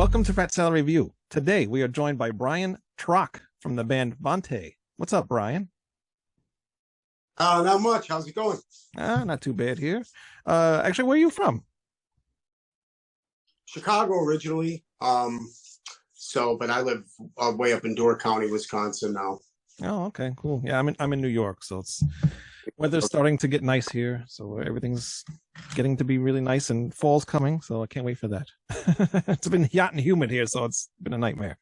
Welcome to Fat Salary Review. Today we are joined by Brian Troch from the band Vante. What's up, Brian? Not much. How's it going? Not too bad here. Actually, where are you from? Chicago originally. But I live way up in Door County, Wisconsin now. Oh, okay, cool. Yeah, I'm in New York, so it's weather's starting to get nice here. So everything's getting to be really nice, and fall's coming. So I can't wait for that. It's been hot and humid here, so it's been a nightmare.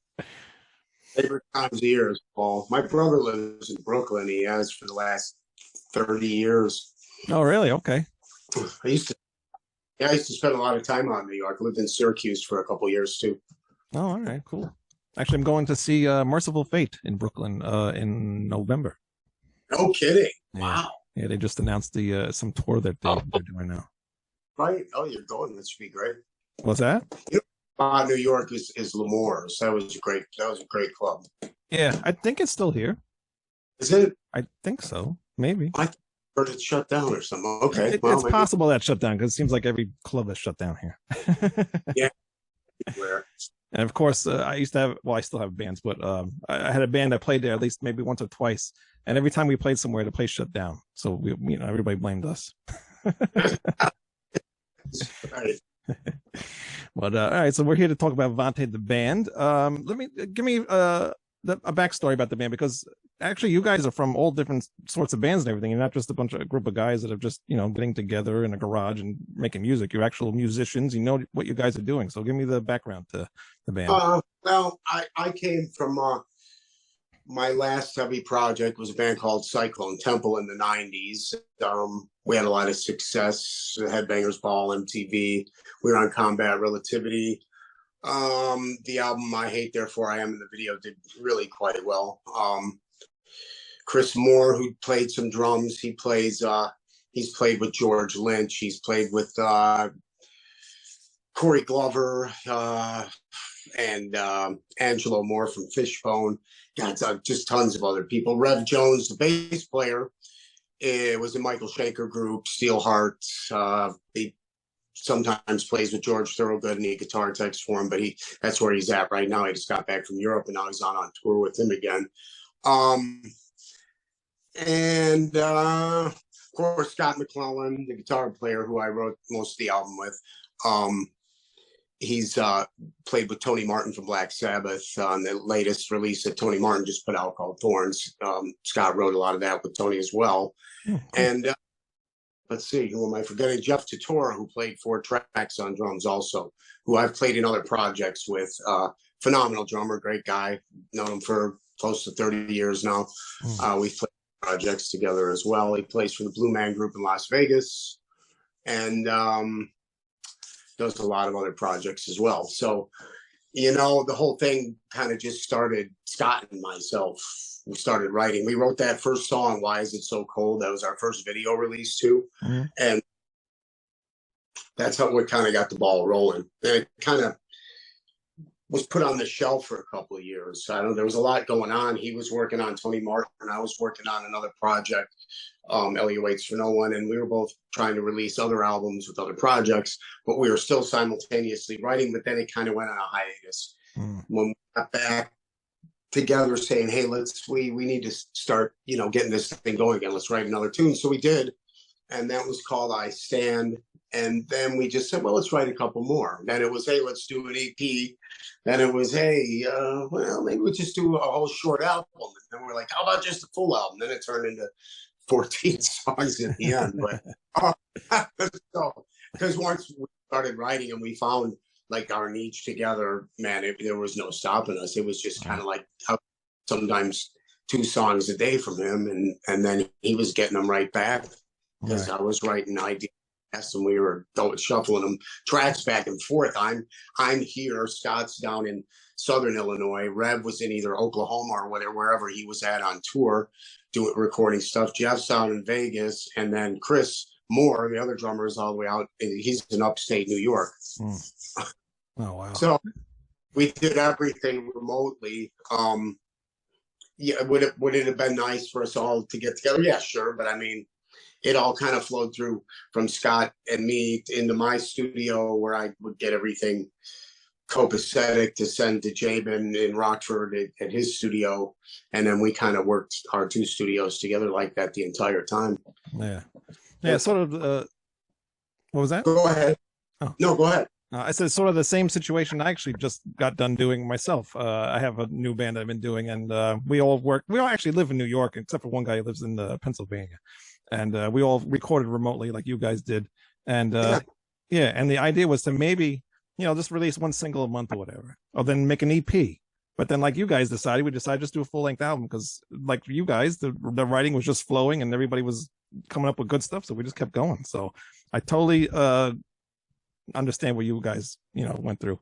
Favorite times of year is fall. My brother lives in Brooklyn. He has for the last 30 years. Oh, really? Okay. I used to spend a lot of time out in New York. I lived in Syracuse for a couple of years too. Oh, all right, cool. Actually, I'm going to see Merciful Fate in Brooklyn in November. No kidding. Yeah. Wow. Yeah, they just announced the some tour that they're doing now. Right. Oh, you're going. That should be great. What's that? New York is L'Amour's. That was a great club. Yeah, I think it's still here. Is it? I think so. Maybe. I heard it shut down or something. Okay. It's possible that shut down because it seems like every club is shut down here. Yeah. Where? And of course, I still have bands, but I had a band that played there at least maybe once or twice. And every time we played somewhere, the place shut down. So everybody blamed us. Right. But all right, so we're here to talk about Vante, the band. Give me a backstory about the band, because actually you guys are from all different sorts of bands and everything. You're not just a group of guys that are just getting together in a garage and making music. You're actual musicians. You know what you guys are doing. So give me the background to the band. Well, I came from my last heavy project was a band called Cyclone Temple in the 90s. We had a lot of success. Headbangers Ball, MTV. We were on Combat Relativity. The album I Hate Therefore I Am in the video did really quite well. Chris Moore, who played some drums, he's played with George Lynch. He's played with Corey Glover and Angelo Moore from Fishbone. God, just tons of other people. Rev Jones, the bass player, was in Michael Schenker group, Steelheart. He sometimes plays with George Thorogood and he guitar techs for him, but that's where he's at right now. He just got back from Europe and now he's on tour with him again. Of course, Scott McClellan, the guitar player who I wrote most of the album with. He's played with Tony Martin from Black Sabbath on the latest release that Tony Martin just put out called Thorns. Scott wrote a lot of that with Tony as well. Oh, cool. And let's see, who am I forgetting? Jeff Tatora, who played 4 tracks on drums also, who I've played in other projects with. Phenomenal drummer, great guy. Known him for close to 30 years now. We've played projects together as well. He plays for the Blue Man Group in Las Vegas. And does a lot of other projects as well. So, the whole thing kind of just started. Scott and myself, we started writing. We wrote that first song, Why Is It So Cold? That was our first video release too. Mm-hmm. And that's how we kind of got the ball rolling. And it kind of was put on the shelf for a couple of years. There was a lot going on. He was working on Tony Martin. I was working on another project, Elliot Waits for No One, and we were both trying to release other albums with other projects, but we were still simultaneously writing, but then it kind of went on a hiatus. When we got back together saying, hey, we need to start, getting this thing going again. Let's write another tune. So we did, and that was called I Stand. And then we just said, well, let's write a couple more. Then it was, hey, let's do an EP. Then it was, hey, maybe we'll just do a whole short album. And then we're like, how about just a full album? Then it turned into 14 songs in the end. But because once we started writing and we found like our niche together, man, there was no stopping us. It was just kind of like sometimes 2 songs a day from him. And then he was getting them right back because I was writing ideas. And we were shuffling them tracks back and forth. I'm here. Scott's down in Southern Illinois. Rev was in either Oklahoma or wherever he was at on tour, recording stuff. Jeff's out in Vegas, and then Chris Moore, the other drummer, is all the way out. He's in upstate New York. Oh wow! So we did everything remotely. Yeah, would it have been nice for us all to get together? Yeah, sure. But I mean, it all kind of flowed through from Scott and me into my studio where I would get everything copacetic to send to Jabin in Rockford at his studio, and then we kind of worked our two studios together like that the entire time. Yeah, sort of. What was that? Go ahead. Oh. No, go ahead. I said sort of the same situation I actually just got done doing myself. I have a new band that I've been doing, and we all actually live in New York, except for one guy who lives in Pennsylvania. And we all recorded remotely like you guys did. And and the idea was to maybe, just release one single a month or whatever, or then make an EP. But then like you guys decided, we decided just do a full-length album because like you guys, the writing was just flowing and everybody was coming up with good stuff. So we just kept going. So I totally understand what you guys went through.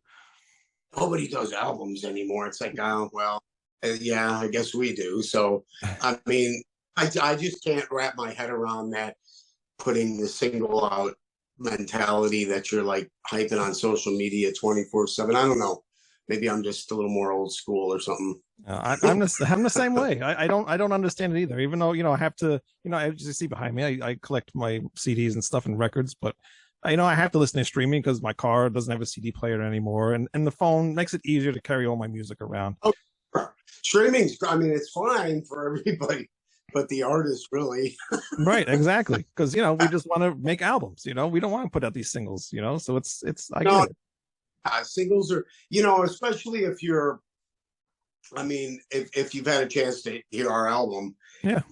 Nobody does albums anymore. It's like, yeah, I guess we do. So I mean, I just can't wrap my head around that, putting the single out mentality that you're like hyping on social media 24/7. I don't know, maybe I'm just a little more old school or something. I'm the same way. I don't understand it either, even though I have to, as you see behind me, I collect my CDs and stuff and records, but I have to listen to streaming because my car doesn't have a CD player anymore, and the phone makes it easier to carry all my music around. Streaming's, I mean, it's fine for everybody, but the artist really. Right, exactly, because we just want to make albums. We don't want to put out these singles. So it's I get it. Singles are, especially if you're, I mean, if you've had a chance to hear our album, they're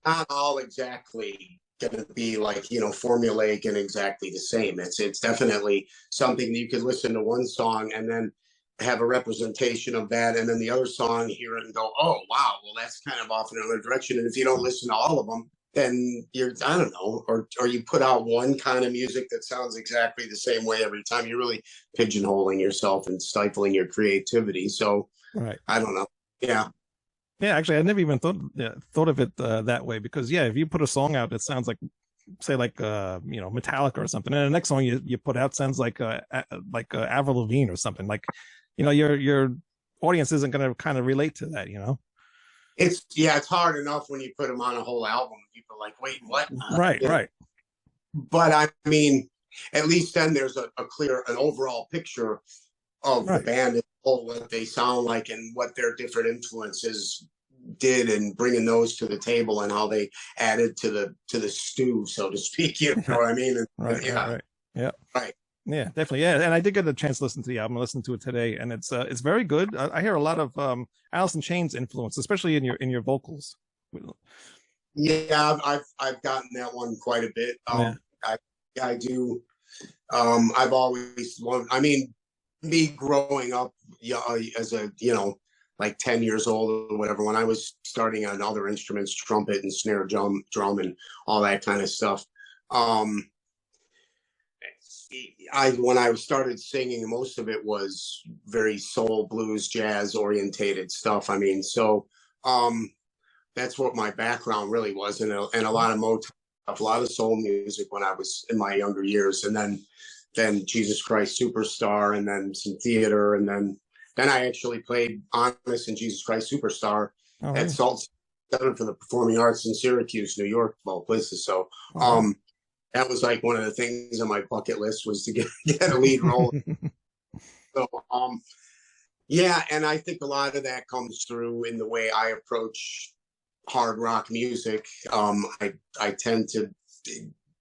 not all exactly going to be like formulaic and exactly the same. It's definitely something that you could listen to one song and then have a representation of that, and then the other song, hear it and go, oh wow, well that's kind of off in another direction. And if you don't listen to all of them, then you're, I don't know, or you put out one kind of music that sounds exactly the same way every time. You're really pigeonholing yourself and stifling your creativity. So right, I don't know. Yeah, actually I never even thought of it that way, because if you put a song out that sounds like, say, like Metallica or something, and the next song you put out sounds like Avril Lavigne or something, like your audience isn't going to kind of relate to that. It's hard enough when you put them on a whole album. People are like, wait, what? Right. But I mean, at least then there's an overall picture of the band and what they sound like and what their different influences did, and bringing those to the table and how they added to the stew, so to speak. You know what I mean? And, right. Yeah. Right. Yeah, definitely. Yeah, and I did get a chance to listen to the album. I listened to it today, and it's very good. I hear a lot of Alice in Chains influence, especially in your vocals. Yeah, I've gotten that one quite a bit. I do. I've always loved. I mean, me growing up, as a like 10 years old or whatever, when I was starting on other instruments, trumpet and snare drum and all that kind of stuff. When I started singing, most of it was very soul, blues, jazz orientated stuff. I mean, so that's what my background really was, and a lot of Motown, a lot of soul music when I was in my younger years, and then Jesus Christ Superstar, and then some theater, and then I actually played Honest and Jesus Christ Superstar at Salt Center for the Performing Arts in Syracuse, New York, of all places. So that was like one of the things on my bucket list, was to get a lead role. So and I think a lot of that comes through in the way I approach hard rock music. I tend to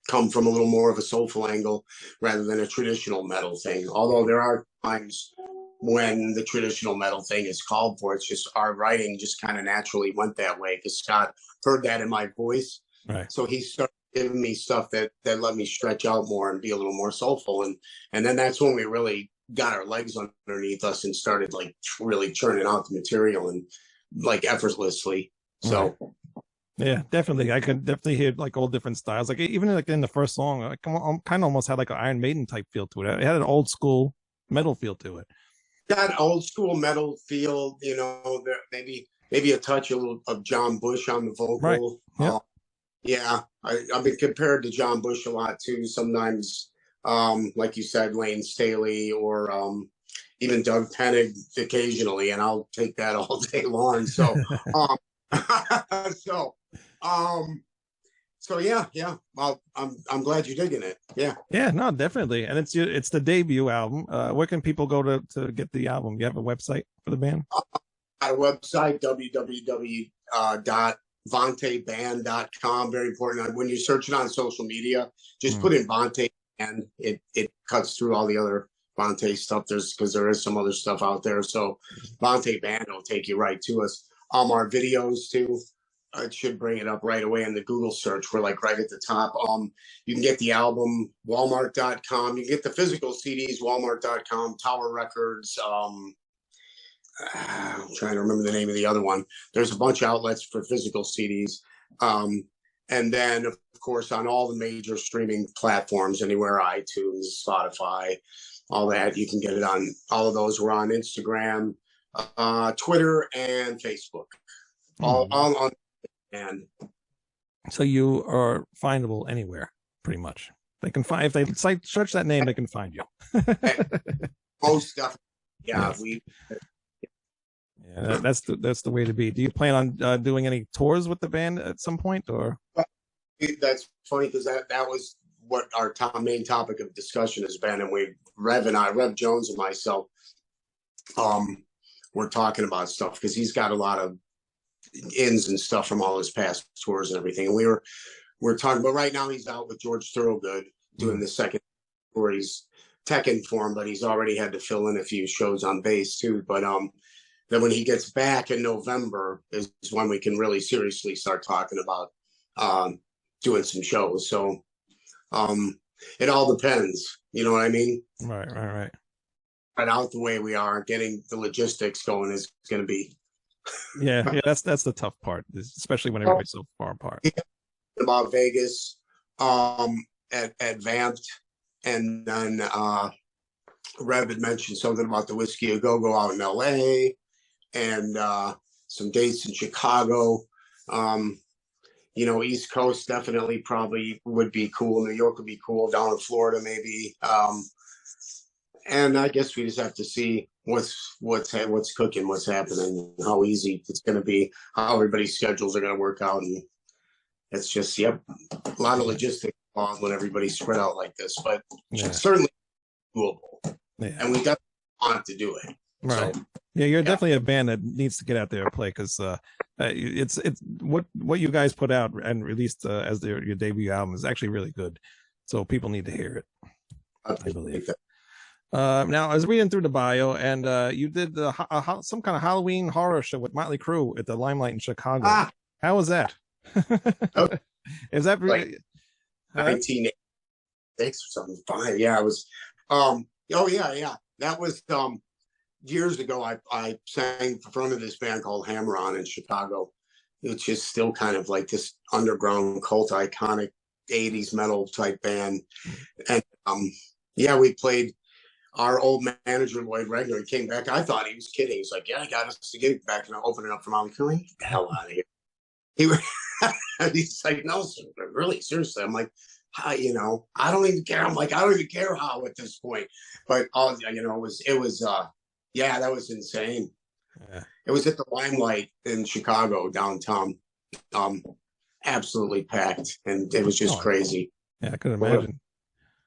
come from a little more of a soulful angle rather than a traditional metal thing. Although there are times when the traditional metal thing is called for. It's just our writing just kind of naturally went that way, because Scott heard that in my voice. Right. So he started giving me stuff that let me stretch out more and be a little more soulful. And then that's when we really got our legs underneath us and started like really churning out the material and like effortlessly. So yeah, definitely. I could definitely hear like all different styles. Like even like in the first song, I kind of almost had like an Iron Maiden type feel to it. It had an old school metal feel to it. Got old school metal feel, maybe a touch of John Bush on the vocal. Right. Yeah. I've been compared to John Bush a lot too. Sometimes, like you said, Lane Staley, or even Doug Pennig occasionally, and I'll take that all day long. So, So yeah. Well, I'm glad you're digging it. Yeah. Yeah, no, definitely. And it's the debut album. Where can people go to get the album? You have a website for the band? Our website, www.vanteband.com. Very important. When you're searching on social media, just put in Vante, and it cuts through all the other Vante stuff. Because there is some other stuff out there. So Vante Band will take you right to us. Our videos too. It should bring it up right away in the Google search. We're like right at the top. You can get the album, Walmart.com. You can get the physical CDs, Walmart.com, Tower Records. I'm trying to remember the name of the other one. There's a bunch of outlets for physical CDs. And then, of course, on all the major streaming platforms, anywhere, iTunes, Spotify, all that, you can get it on all of those. We're on Instagram, Twitter, and Facebook. All on. And so you are findable anywhere, pretty much. They can find, if they search that name, they can find you. Most stuff. Yeah, yes. That's the way to be. Do you plan on doing any tours with the band at some point, or? That's funny because that was what our main topic of discussion has been, and Rev Jones and myself, we're talking about stuff because he's got a lot of ins and stuff from all his past tours and everything. And we're talking about right now he's out with George Thorogood doing the second tour. He's tech in form, but he's already had to fill in a few shows on bass too. But then when he gets back in November is when we can really seriously start talking about doing some shows. So it all depends. You know what I mean? Right. Right out the way we are, getting the logistics going is going to be. Yeah, that's the tough part, especially when everybody's so far apart. About Vegas, at Vante, and then Rev had mentioned something about the Whiskey A Go out in LA, and some dates in Chicago. East Coast definitely probably would be cool. New York would be cool. Down in Florida maybe. And I guess we just have to see what's cooking, what's happening, how easy it's going to be, how everybody's schedules are going to work out, and it's just a lot of logistics when everybody's spread out like this, but it's certainly doable, and we definitely want to do it. Right. So, you're definitely a band that needs to get out there and play, because it's what you guys put out and released as your debut album is actually really good, so people need to hear it. I believe. Now, I was reading through the bio, and you did some kind of Halloween horror show with Motley Crue at the Limelight in Chicago. How was that? Is that like 1986 or something? Fine. Yeah, it was. Yeah. That was years ago. I sang in front of this band called Hammer On in Chicago, which is still kind of like this underground cult iconic 80s metal type band, and we played. Our old manager, Lloyd Regner, he came back. I thought he was kidding. He's like, I got us to get back and open it up for Motley Crue. Get the hell out of here. He's like, no, really, seriously. I'm like, I don't even care. I'm like, I don't even care how at this point. But, that was insane. Yeah. It was at the Limelight in Chicago, downtown. Absolutely packed. And it was just crazy. Yeah, I could imagine.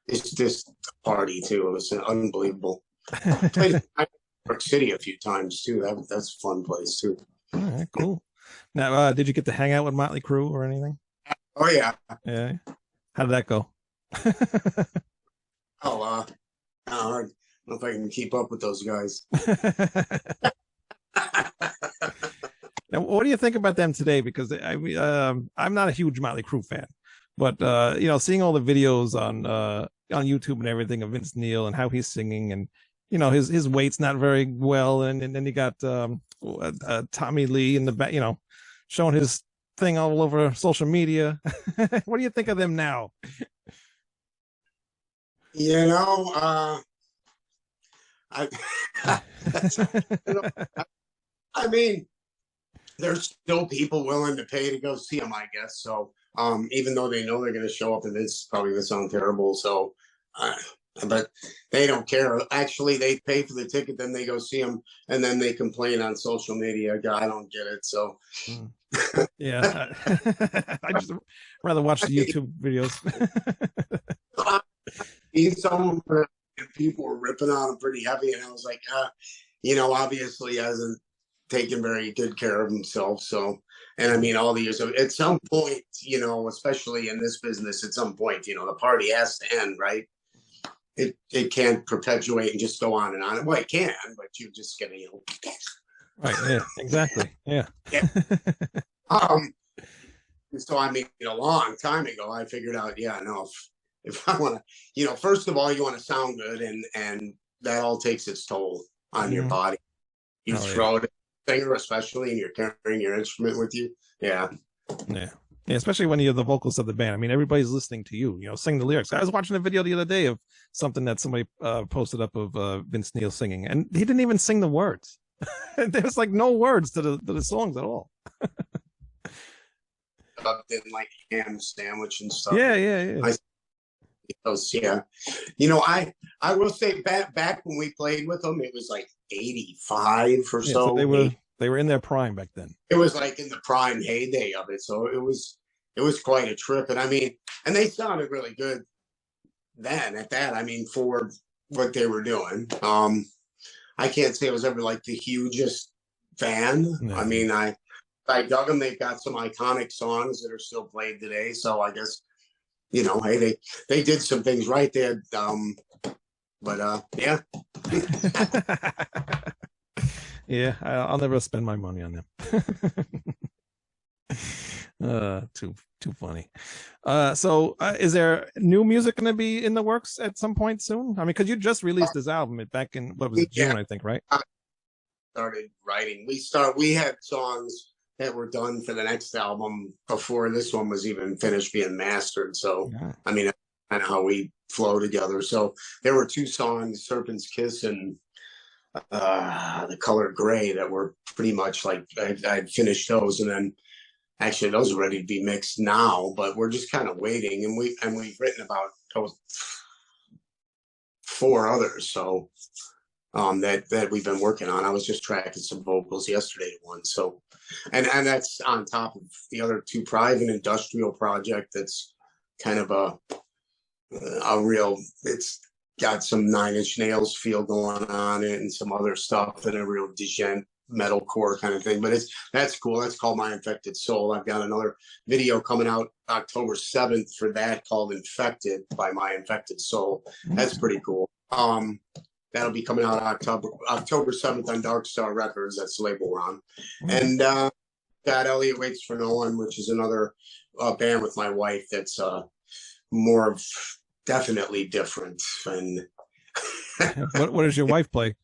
It's just a party too. It was unbelievable. Played in New York City a few times too. That's a fun place too. All right, cool. Now, did you get to hang out with Motley Crue or anything? Oh yeah. Yeah. How did that go? Hard. I don't know if I can keep up with those guys. Now, what do you think about them today? Because I'm not a huge Motley Crue fan, but seeing all the videos on YouTube and everything of Vince Neil and how he's singing, and his weight's not very well, and then you got Tommy Lee in the back, showing his thing all over social media. What do you think of them now? I mean, there's still people willing to pay to go see them, I guess. So even though they know they're going to show up, and it's probably going to sound terrible. So but they don't care. Actually, they pay for the ticket, then they go see them, and then they complain on social media. I don't get it. So, yeah, I just rather watch the YouTube videos. Some people were ripping on him pretty heavy, and I was like, obviously he hasn't taken very good care of himself. So, and I mean, all the years at some point, especially in this business, at some point, the party has to end, right? It can't perpetuate and just go on and on. Well, it can, but you're just gonna, right? Yeah, exactly. Yeah. So I mean, a long time ago, I figured out, if I want to, first of all, you want to sound good, and that all takes its toll on your body. You throw it, singer especially, and you're carrying your instrument with you. Yeah. Yeah, especially when you're the vocalist of the band. I mean, everybody's listening to you, sing the lyrics. I was watching a video the other day of something that somebody posted up of Vince Neil singing, and he didn't even sing the words. There's like no words to the songs at all. Up in like ham sandwich and stuff. Yeah. I will say back when we played with them, it was like 85 or so. So they were in their prime back then. It was like in the prime heyday of it. So it was quite a trip. And I mean, and they sounded really good then at that. I mean, for what they were doing. I can't say I was ever like the hugest fan. No. I mean, I dug them. They've got some iconic songs that are still played today. So I guess, hey, they did some things right there. Yeah. Yeah, I'll never spend my money on them. Too funny. So is there new music going to be in the works at some point soon? I mean, because you just released this album back in June, I think, right? Started writing. We had songs that were done for the next album before this one was even finished being mastered. So I mean, that's kind of how we flow together. So there were 2 songs, Serpent's Kiss and The Color Gray, that were pretty much like I'd finished those, and then actually those are ready to be mixed now, but we're just kind of waiting, and we've written about 4 others, so that we've been working on. I was just tracking some vocals yesterday to one, so and that's on top of the other 2 private industrial project that's kind of a real, it's got some Nine Inch Nails feel going on it and some other stuff and a real djent metalcore kind of thing. But that's cool. That's called My Infected Soul. I've got another video coming out October 7th for that called Infected by My Infected Soul. That's pretty cool. That'll be coming out October 7th on Dark Star Records. That's the label we're on. And got Elliot Waits for No One, which is another band with my wife that's more of definitely different. And what does your wife play?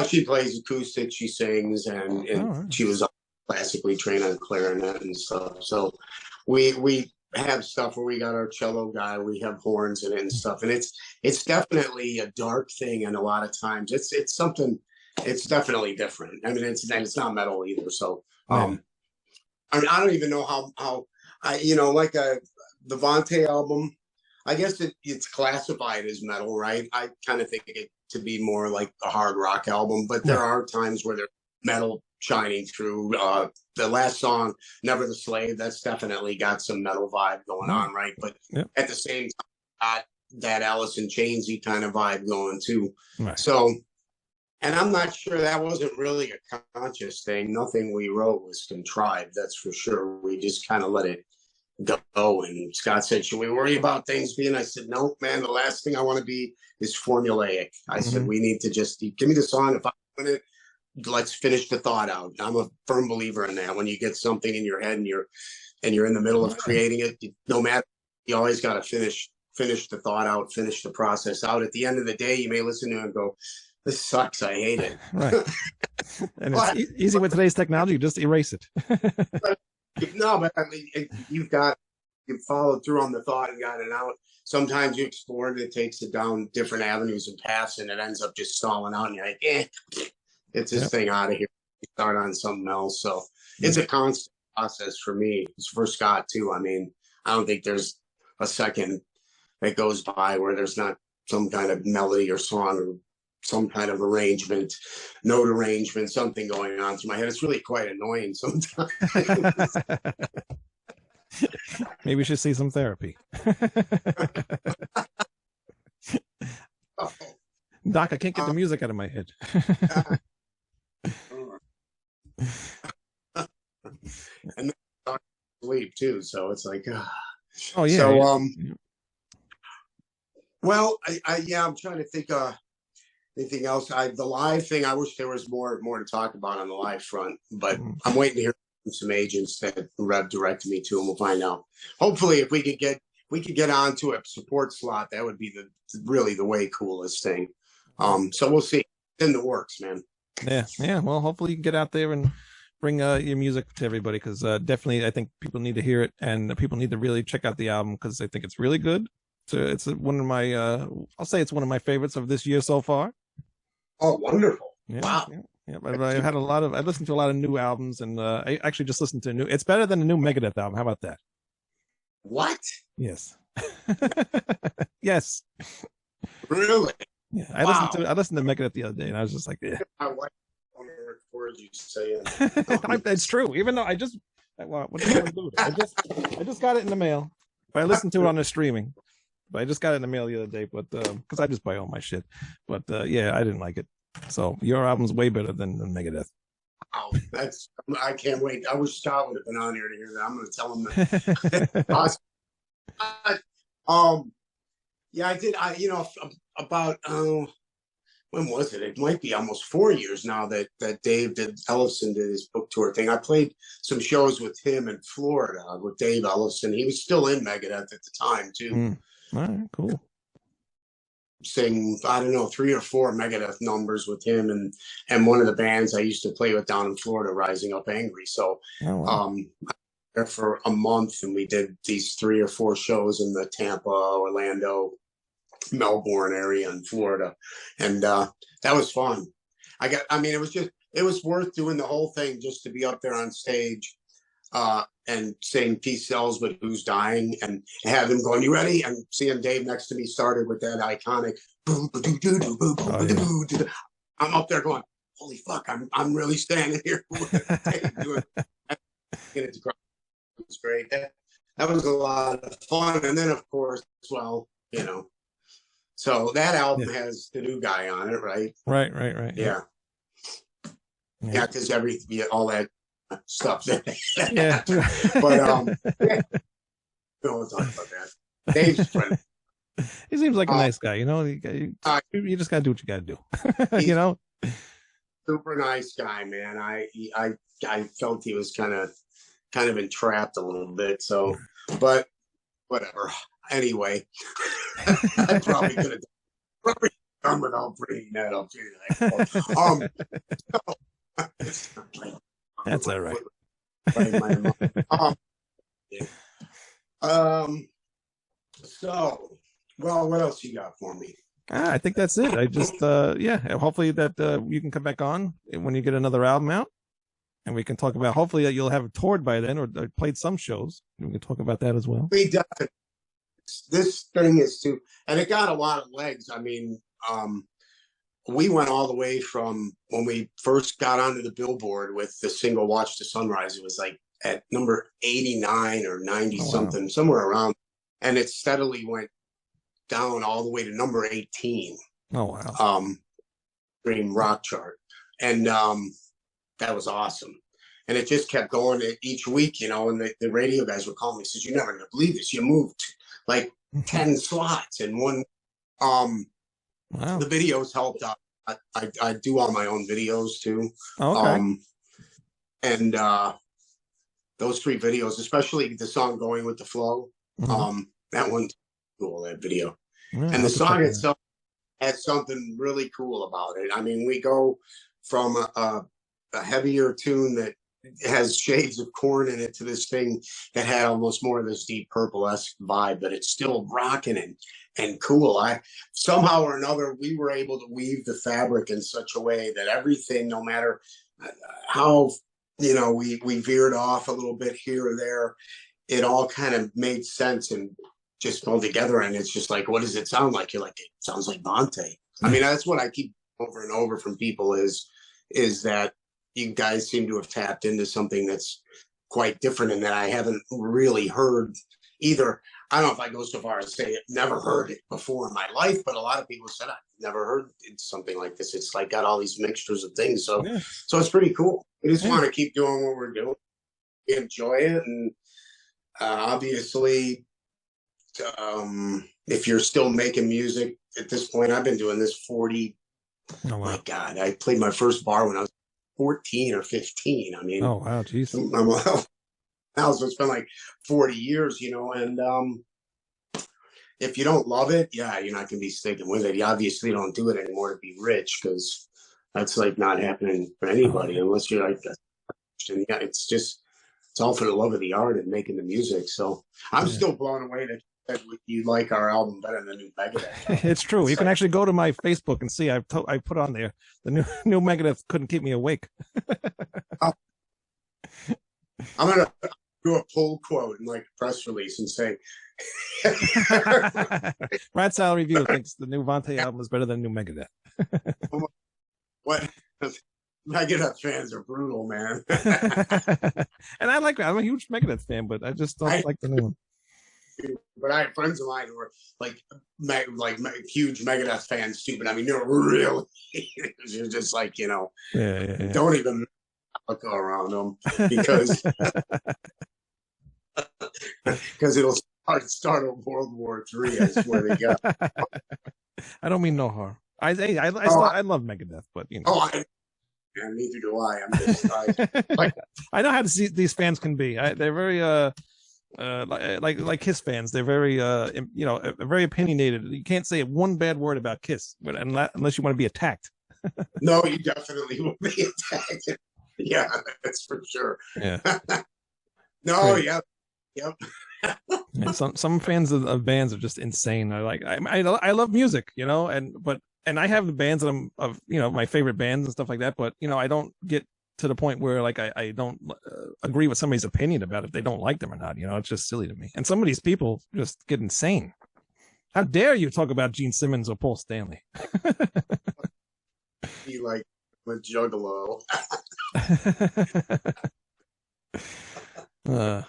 She plays acoustic, she sings, and she was classically trained on clarinet and stuff. So we have stuff where we got our cello guy, we have horns in it and stuff. And it's definitely a dark thing, and a lot of times it's something, it's definitely different. I mean, it's not metal either. So I mean, I don't even know how like the Vante album, I guess it's classified as metal, right? I kind of think it to be more like a hard rock album, but there are times where there's metal shining through. The last song, Never the Slave, that's definitely got some metal vibe going on, right? But at the same time, that Alice in Chainsy kind of vibe going too. Right. So, and I'm not sure that wasn't really a conscious thing. Nothing we wrote was contrived, that's for sure. We just kind of let it go. And Scott said, should we worry about things being? I said, no, man, the last thing I want to be is formulaic. I said, we need to just give me the song. If I want it, let's finish the thought out. I'm a firm believer in that. When you get something in your head and you're in the middle of creating it, no matter, you always got to finish the thought out, finish the process out. At the end of the day, you may listen to it and go, this sucks, I hate it. Right. And it's easy with today's technology, just erase it. No, but I mean, you followed through on the thought and got it out. Sometimes you explore it, it takes it down different avenues and paths, and it ends up just stalling out, and you're like, it's this thing out of here. Start on something else. So it's a constant process for me. It's for Scott too. I mean, I don't think there's a second that goes by where there's not some kind of melody or song or some kind of arrangement, note arrangement, something going on through my head. It's really quite annoying sometimes. Maybe we should see some therapy. Oh. Doc, I can't get the music out of my head. And then sleep too, so it's like, oh yeah. So well, yeah, I'm trying to think. Anything else? The live thing. I wish there was more to talk about on the live front, but I'm waiting to hear from some agents that Rev directed me to, and we'll find out. Hopefully, if we could get onto a support slot, that would be really the way coolest thing. So we'll see. It's in the works, man. Yeah. Well, hopefully you can get out there and bring your music to everybody, because definitely I think people need to hear it, and people need to really check out the album, because I think it's really good. So it's one of my I'll say it's one of my favorites of this year so far. Oh, wonderful. Yeah, wow. Yeah. I've had I listened to a lot of new albums, and I actually just listened to it's better than the new Megadeth album. How about that? What? Yes. Yes. Really? Yeah. I listened to Megadeth the other day, and I was just like, yeah. My wife on the record you saying. It's true. Even though what do you want to do? I just got it in the mail. But I listened to it on the streaming. But I just got it in the mail the other day, but because I just buy all my shit. But yeah, I didn't like it. So your album's way better than Megadeth. Oh, I can't wait. I wish Scott would have been on here to hear that. I'm going to tell him that. Awesome. Yeah, I did. About when was it? It might be almost 4 years now that Dave Ellefson did his book tour thing. I played some shows with him in Florida with Dave Ellefson. He was still in Megadeth at the time too. All right, cool. Sing, I don't know, 3 or 4 Megadeth numbers with him and one of the bands I used to play with down in Florida, Rising Up Angry. So I was there for a month, and we did these 3 or 4 shows in the Tampa, Orlando, Melbourne area in Florida, and that was fun. It was worth doing the whole thing just to be up there on stage and saying "Peace Sells, but Who's Dying," and have him going, "You ready?" And seeing Dave next to me started with that iconic I'm up there going, "Holy fuck, I'm really standing here with Dave doing it." It was great. That was a lot of fun. And then of course, well, so that album has the new guy on it, right? Right. Yeah. Yeah, because all that stuff. Yeah. But we'll talk about that. Dave's friend. He seems like a nice guy, you just gotta do what you gotta do. Super nice guy, man. I felt he was kind of entrapped a little bit. So, but whatever. Anyway, I probably could have done without bringing that up too. That's all right. So, well, what else you got for me? I think that's it. I just, hopefully that you can come back on when you get another album out, and we can talk about, hopefully that you'll have toured by then or played some shows. We can talk about that as well. We definitely. This thing is too, and it got a lot of legs. I mean, we went all the way from when we first got onto the Billboard with the single "Watch the Sunrise." It was like at number 89 or 90 something, somewhere around, and it steadily went down all the way to number 18. Oh wow! Dream rock chart, and that was awesome. And it just kept going each week, and the radio guys were calling me, says, "You're never gonna believe this. You moved like 10 slots in one." Wow. The videos helped out. I do all my own videos too. Okay. And those 3 videos, especially the song "Going with the Flow," that one's cool, that video. And the song itself has something really cool about it. I mean, we go from a heavier tune that has shades of Korn in it to this thing that had almost more of this Deep Purple-esque vibe, but it's still rocking and cool. Somehow or another, we were able to weave the fabric in such a way that everything, no matter how, we veered off a little bit here or there, it all kind of made sense and just go together, and it's just like, what does it sound like? You're like, it sounds like Vante. I mean, that's what I keep over and over from people is that you guys seem to have tapped into something that's quite different, and that I haven't really heard either. I don't know if I go so far as say it, never heard it before in my life, but a lot of people said I've never heard something like this. It's like got all these mixtures of things, so it's pretty cool. We just want to keep doing what we're doing, enjoy it, and obviously, if you're still making music at this point, I've been doing this 40. Oh, wow. My God, I played my first bar when I was 14 or 15. I mean, oh wow, geez. Now, so it's been like 40 years, you know, and if you don't love it, yeah, you're not going to be sticking with it. You obviously don't do it anymore to be rich, because that's like not happening for anybody unless you're like, and yeah, it's all for the love of the art and making the music. So I'm still blown away that you like our album better than the new Megadeth. It's true. You can actually go to my Facebook and see I put on there the new Megadeth couldn't keep me awake. I'm gonna do a pull quote in like a press release and say, Rat Salad Review thinks the new Vante album is better than the new Megadeth. What? Megadeth fans are brutal, man. And I'm a huge Megadeth fan, but I just don't like the new one. But I have friends of mine who are like huge Megadeth fans too. But I mean, they're really, you're just like, you know, don't even go around them because it'll start a World War III. I swear to God. I don't mean no harm. I love Megadeth, but you know. Yeah, neither do I. I'm just I know how these fans can be. They're very like Kiss fans. They're very very opinionated. You can't say one bad word about Kiss, but unless you want to be attacked. No, you definitely will be attacked. Yeah, that's for sure. Yeah. No, yep. And some fans of bands are just insane. I love music, you know, and I have the bands that I'm of, you know, my favorite bands and stuff like that. But, you know, I don't get to the point where like I don't agree with somebody's opinion about if they don't like them or not. You know, it's just silly to me. And some of these people just get insane. How dare you talk about Gene Simmons or Paul Stanley? He like a juggalo. Oh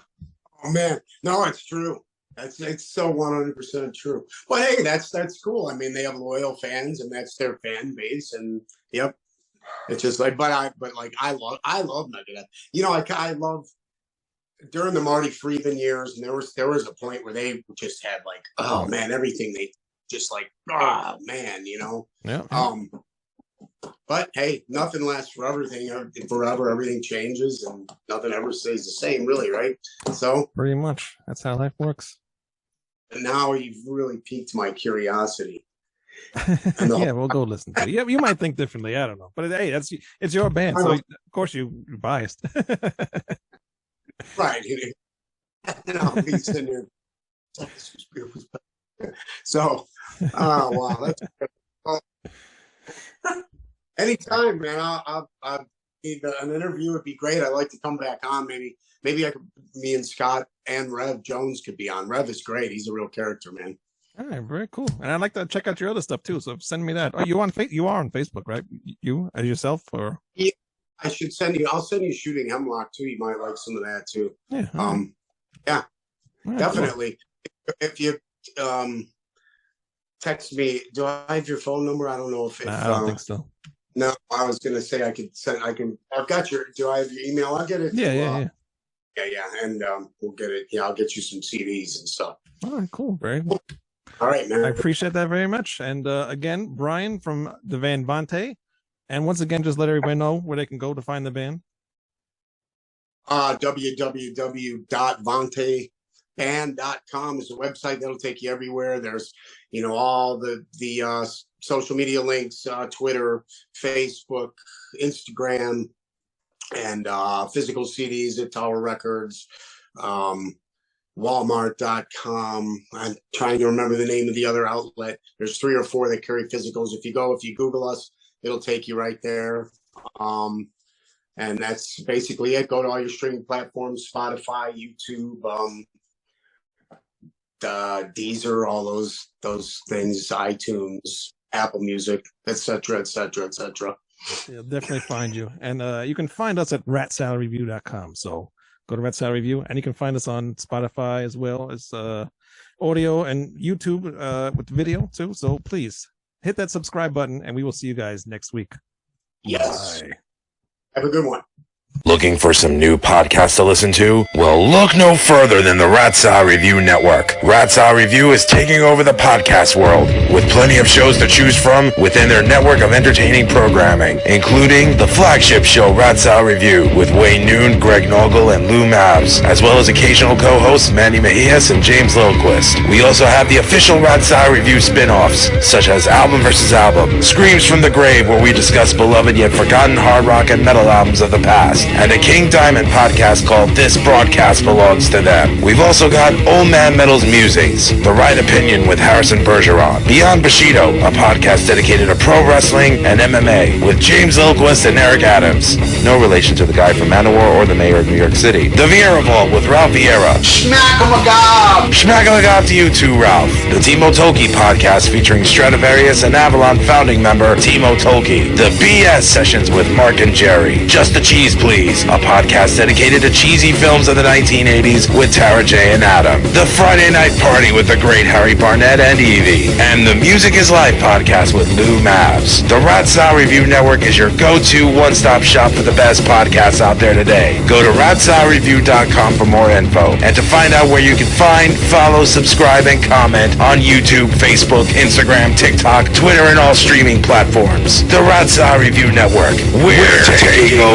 man, no, it's true. It's so 100% true. But hey, that's cool. I mean, they have loyal fans, and that's their fan base. And yep, it's just like, but I love Megadeth. You know, I love during the Marty Friedman years, and there was a point where they just had like, oh man, everything they just like, oh man, you know. Yeah. But hey, nothing lasts forever. Everything changes, and nothing ever stays the same, really, right? So pretty much, that's how life works. And now you've really piqued my curiosity. Yeah, we'll go listen to it. Yeah, you might think differently. I don't know, but hey, it's your band, so of course you're biased. Right. And I'll be sitting here. So, oh wow, that's. Anytime, man. I'll an interview would be great. I'd like to come back on. Maybe me and Scott and Rev Jones could be on. Rev is great. He's a real character, man. All right, very cool. And I'd like to check out your other stuff too. So send me that. Oh, you on Facebook, right? You as yourself, or yeah, I should send you. I'll send you Shooting Hemlock too. You might like some of that too. Yeah. Yeah, right, definitely. Cool. If you text me, do I have your phone number? I don't know if I don't think so. No, I was gonna say I've got do I have your email? I'll get it. Yeah. And we'll get it. Yeah, I'll get you some CDs and stuff. All right, cool. Very cool. All right, man. I appreciate that very much. And again, Brian from the band Vante. And once again, just let everybody know where they can go to find the band. www.vanteband.com is a website that'll take you everywhere. There's, you know, all the social media links, Twitter, Facebook, Instagram, and physical CDs at Tower Records, Walmart.com. I'm trying to remember the name of the other outlet. There's 3 or 4 that carry physicals. If you Google us, it'll take you right there. And that's basically it. Go to all your streaming platforms, Spotify, YouTube, Deezer, all those things, iTunes, Apple Music, etc., etc., etc. They'll definitely find you. And you can find us at ratsaladreview.com. So go to Rat Salad Review, and you can find us on Spotify as well as audio and YouTube with video too. So please hit that subscribe button, and we will see you guys next week. Yes. Bye. Have a good one. Looking for some new podcasts to listen to? Well, look no further than the Rat Salad Review Network. Rat Salad Review is taking over the podcast world with plenty of shows to choose from within their network of entertaining programming, including the flagship show Rat Salad Review with Wayne Noon, Greg Noggle, and Lou Mavs, as well as occasional co-hosts Manny Mejias and James Lilquist. We also have the official Rat Salad Review spin-offs, such as Album vs. Album, Screams from the Grave, where we discuss beloved yet forgotten hard rock and metal albums of the past, and a King Diamond podcast called This Broadcast Belongs to Them. We've also got Old Man Metal's Musings, The Right Opinion with Harrison Bergeron, Beyond Bushido, a podcast dedicated to pro wrestling and MMA with James Lilquist and Eric Adams. No relation to the guy from Manowar or the mayor of New York City. The Vieira Vault with Ralph Vieira. Schmack-a-magob! Schmack-a-magob to you too, Ralph. The Timo Tolkki podcast featuring Stradivarius and Avalon founding member Timo Tolkki. The BS Sessions with Mark and Jerry. Just the Cheese Please, a podcast dedicated to cheesy films of the 1980s with Tara J. and Adam. The Friday Night Party with the great Harry Barnett and Evie. And the Music is Life podcast with Lou Mavs. The Rat Salad Review Network is your go-to one-stop shop for the best podcasts out there today. Go to ratsaladreview.com for more info and to find out where you can find, follow, subscribe, and comment on YouTube, Facebook, Instagram, TikTok, Twitter, and all streaming platforms. The Rat Salad Review Network. We're taking over.